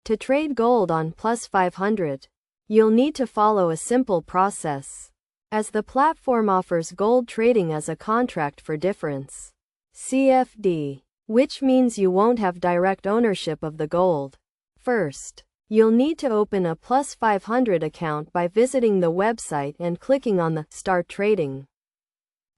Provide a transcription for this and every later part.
To trade gold on Plus500, you'll need to follow a simple process, as the platform offers gold trading as a contract for difference (CFD), which means you won't have direct ownership of the gold. First, you'll need to open a Plus500 account by visiting the website and clicking on the Start Trading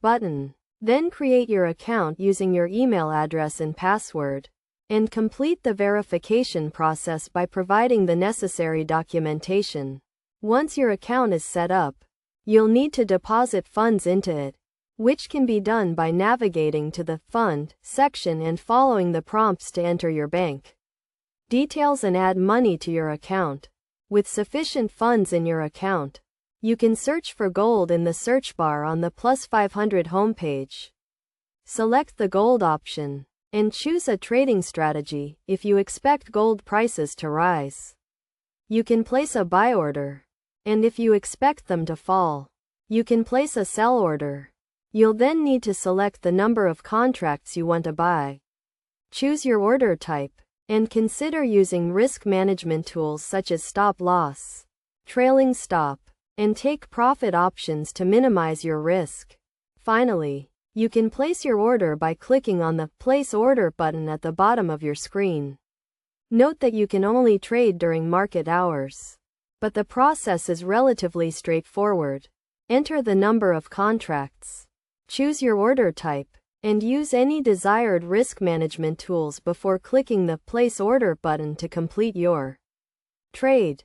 button. Then create your account using your email address and password, and complete the verification process by providing the necessary documentation. Once your account is set up, you'll need to deposit funds into it, which can be done by navigating to the Fund section and following the prompts to enter your bank details and add money to your account. With sufficient funds in your account, you can search for gold in the search bar on the Plus500 homepage. Select the gold option and choose a trading strategy if you expect gold prices to rise. You can place a buy order, and if you expect them to fall, you can place a sell order. You'll then need to select the number of contracts you want to buy. Choose your order type, and consider using risk management tools such as stop loss, trailing stop, and take profit options to minimize your risk. Finally, you can place your order by clicking on the Place Order button at the bottom of your screen. Note that you can only trade during market hours, but the process is relatively straightforward. Enter the number of contracts, choose your order type, and use any desired risk management tools before clicking the Place Order button to complete your trade.